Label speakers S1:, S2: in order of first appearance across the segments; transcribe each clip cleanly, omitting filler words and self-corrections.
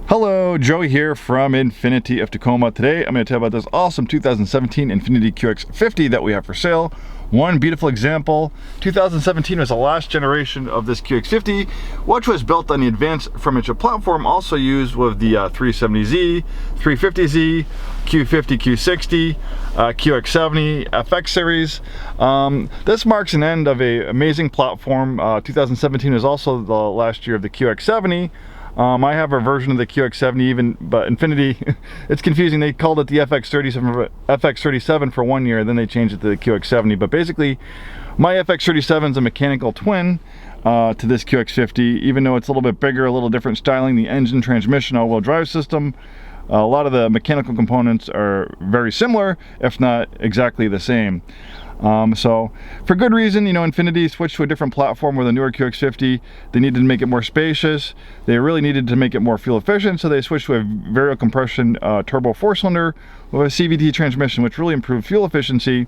S1: Hello, Joey here from Infiniti of Tacoma. Today I'm going to tell you about this awesome 2017 Infiniti QX50 that we have for sale. One beautiful example. 2017 was the last generation of this QX50, which was built on the advanced from Midship platform, also used with the 370Z, 350Z, Q50, Q60, QX70, FX series. This marks an end of an amazing platform. 2017 is also the last year of the QX70. I have a version of the QX70 but Infiniti, it's confusing. They called it the FX37 for 1 year, then they changed it to the QX70. But basically, my FX37 is a mechanical twin to this QX50, even though it's a little bit bigger, a little different styling. The engine, transmission, all-wheel drive system, a lot of the mechanical components are very similar, if not exactly the same. So for good reason, Infiniti switched to a different platform with a newer QX50. They needed to make it more spacious. They really needed to make it more fuel efficient, so they switched to a variable compression turbo 4-cylinder with a CVT transmission, which really improved fuel efficiency.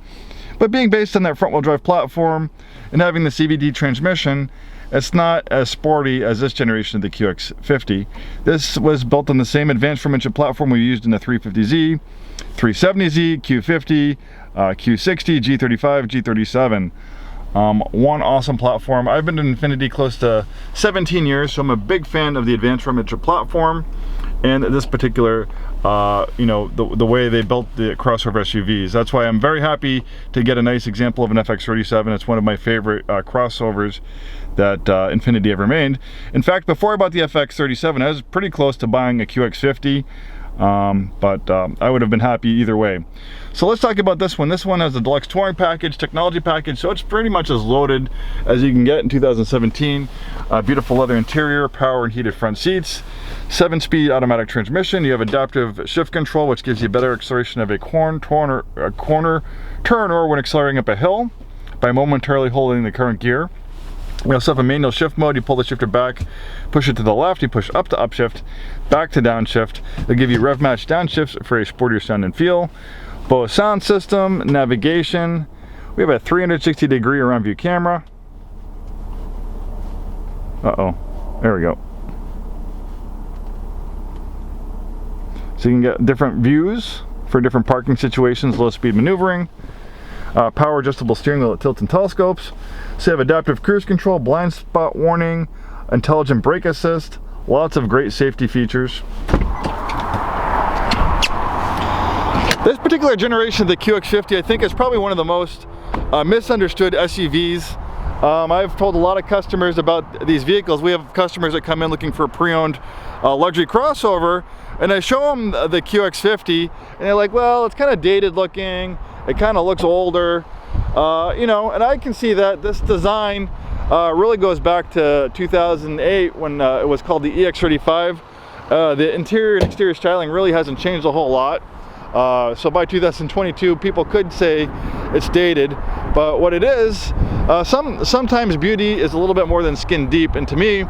S1: But being based on that front-wheel drive platform and having the CVT transmission, it's not as sporty as this generation of the QX50. This was built on the same advanced from Midship platform we used in the 350Z, 370Z, Q50, Q60, G35, G37. One awesome platform. I've been in Infiniti close to 17 years, so I'm a big fan of the advanced from Midship platform and this particular, the way they built the crossover SUVs. That's why I'm very happy to get a nice example of an FX37. It's one of my favorite crossovers that Infiniti ever made. In fact, before I bought the FX37, I was pretty close to buying a QX50. But I would have been happy either way. So let's talk about this one. This one has a deluxe touring package, technology package, so it's pretty much as loaded as you can get in 2017. Beautiful leather interior, power and heated front seats, 7-speed automatic transmission. You have adaptive shift control, which gives you better acceleration of a corner turn or when accelerating up a hill by momentarily holding the current gear. We also have a manual shift mode. You pull the shifter back, push it to the left, you push up to upshift, back to downshift. They'll give you rev match downshifts for a sportier sound and feel. Bose sound system, navigation. We have a 360-degree around view camera. There we go. So you can get different views for different parking situations, low speed maneuvering. Power adjustable steering wheel that tilts and telescopes. So you have adaptive cruise control, blind spot warning, intelligent brake assist, lots of great safety features. This particular generation of the QX50, I think, is probably one of the most misunderstood SUVs. I've told a lot of customers about these vehicles. We have customers that come in looking for a pre-owned luxury crossover, and I show them the QX50, and they're like, well, it's kind of dated looking, it kind of looks older, and I can see that this design really goes back to 2008 when it was called the EX35. The interior and exterior styling really hasn't changed a whole lot. So by 2022, people could say it's dated, but what it is, sometimes beauty is a little bit more than skin deep, and to me,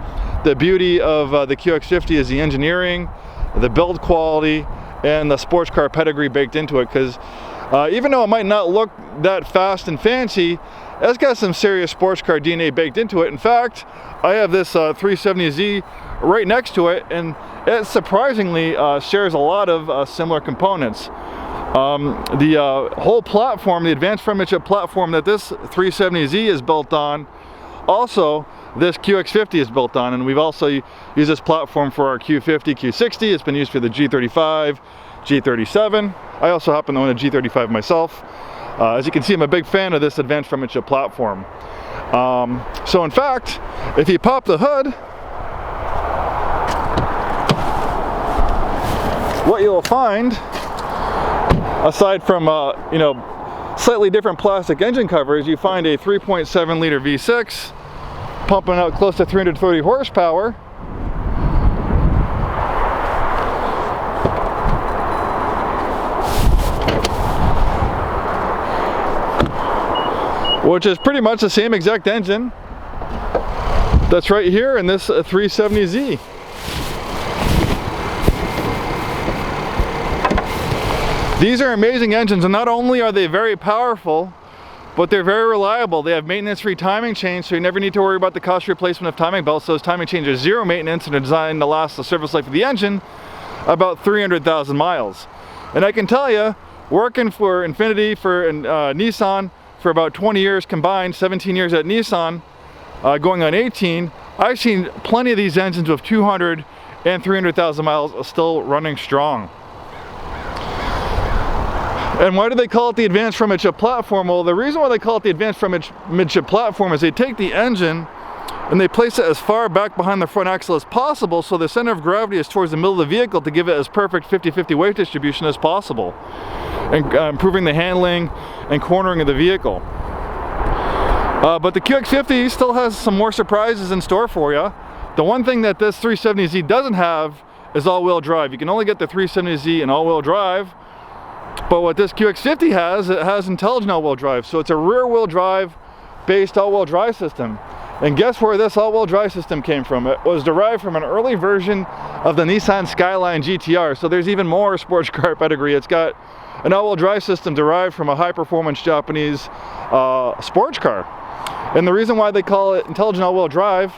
S1: the beauty of the QX50 is the engineering, the build quality, and the sports car pedigree baked into it, because even though it might not look that fast and fancy, it's got some serious sports car DNA baked into it. In fact, I have this 370Z right next to it, and it surprisingly shares a lot of similar components. The whole platform, the advanced from Midship platform that this 370Z is built on, also this QX50 is built on, and we've also used this platform for our Q50, Q60. It's been used for the G35, G37. I also happen to own a G35 myself. As you can see, I'm a big fan of this advanced from Midship platform. So in fact, if you pop the hood, what you'll find, aside from slightly different plastic engine covers, you find a 3.7 liter V6 pumping out close to 330 horsepower. Which is pretty much the same exact engine that's right here in this 370Z. These are amazing engines, and not only are they very powerful, but they're very reliable. They have maintenance-free timing chains, so you never need to worry about the cost replacement of timing belts. Those timing chains are zero maintenance and are designed to last the service life of the engine about 300,000 miles. And I can tell you, working for Infiniti, and Nissan for about 20 years combined, 17 years at Nissan, going on 18, I've seen plenty of these engines with 200 and 300,000 miles still running strong. And why do they call it the Advanced Front Midship Platform? Well, the reason why they call it the Advanced Front Midship Platform is they take the engine and they place it as far back behind the front axle as possible, so the center of gravity is towards the middle of the vehicle to give it as perfect 50-50 weight distribution as possible, and improving the handling and cornering of the vehicle. But the QX50 still has some more surprises in store for you. The one thing that this 370Z doesn't have is all-wheel drive. You can only get the 370Z in all-wheel drive, but what this QX50 has, it has intelligent all-wheel drive. So it's a rear-wheel drive based all-wheel drive system. And guess where this all-wheel drive system came from? It was derived from an early version of the Nissan Skyline GTR. So there's even more sports car pedigree. It's got an all-wheel drive system derived from a high-performance Japanese sports car. And the reason why they call it intelligent all-wheel drive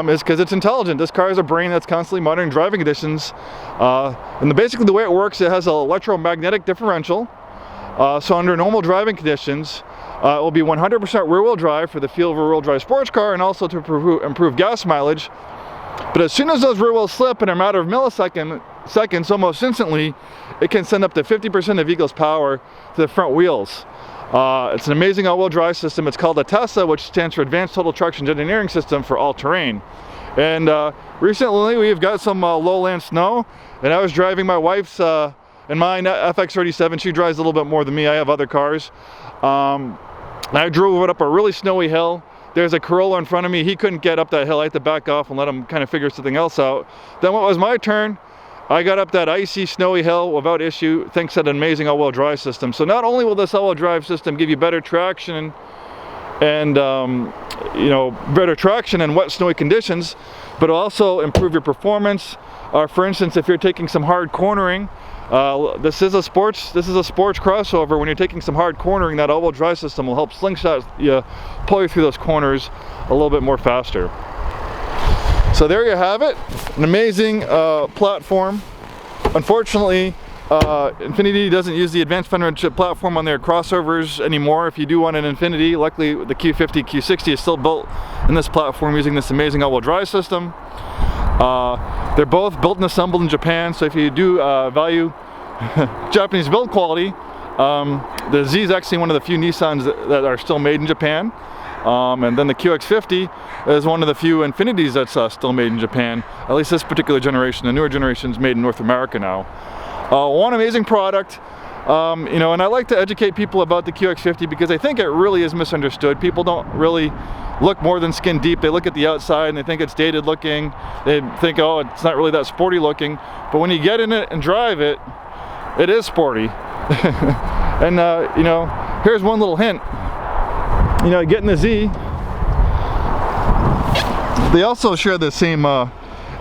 S1: is because it's intelligent. This car has a brain that's constantly monitoring driving conditions. And basically the way it works, it has an electromagnetic differential. So under normal driving conditions, it will be 100% rear-wheel drive for the feel of a rear-wheel drive sports car, and also to improve gas mileage. But as soon as those rear wheels slip in a matter of milliseconds, almost instantly, it can send up to 50% of vehicle's power to the front wheels. It's an amazing all-wheel drive system. It's called a TESSA, which stands for Advanced Total Traction Engineering System for all-terrain. And recently we've got some lowland snow, and I was driving my wife's and mine FX37. She drives a little bit more than me. I have other cars. I drove it up a really snowy hill. There's a Corolla in front of me. He couldn't get up that hill. I had to back off and let him kind of figure something else out. Then when it was my turn, I got up that icy, snowy hill without issue, thanks to an amazing all-wheel drive system. So not only will this all-wheel drive system give you better traction and better traction in wet, snowy conditions, but also improve your performance. For instance, if you're taking some hard cornering, this is a sports crossover. When you're taking some hard cornering, that all-wheel drive system will help slingshot you, pull you through those corners a little bit more faster. So there you have it, an amazing platform. Unfortunately, Infiniti doesn't use the Advanced Front Midship Platform on their crossovers anymore. If you do want an Infiniti, luckily the Q50, Q60 is still built in this platform using this amazing all-wheel drive system. They're both built and assembled in Japan, so if you do value Japanese build quality, the Z is actually one of the few Nissans that are still made in Japan. And then the QX50 is one of the few Infinitis that's still made in Japan. At least this particular generation. The newer generation is made in North America now. One amazing product. And I like to educate people about the QX50 because I think it really is misunderstood. People don't really look more than skin deep. They look at the outside and they think it's dated looking. They think, oh, it's not really that sporty looking. But when you get in it and drive it, it is sporty. And here's one little hint. Getting the Z, they also share the same,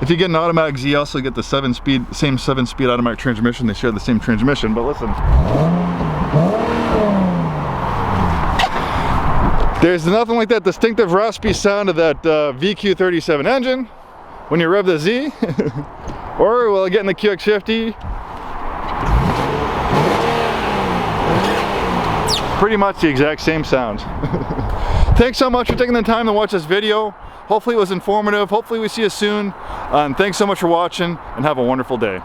S1: if you get an automatic Z, you also get the same 7-speed automatic transmission. They share the same transmission, but listen. There's nothing like that distinctive raspy sound of that VQ37 engine when you rev the Z, or while getting the QX50. Pretty much the exact same sound. Thanks so much for taking the time to watch this video. Hopefully it was informative. Hopefully we see you soon. And thanks so much for watching, and have a wonderful day.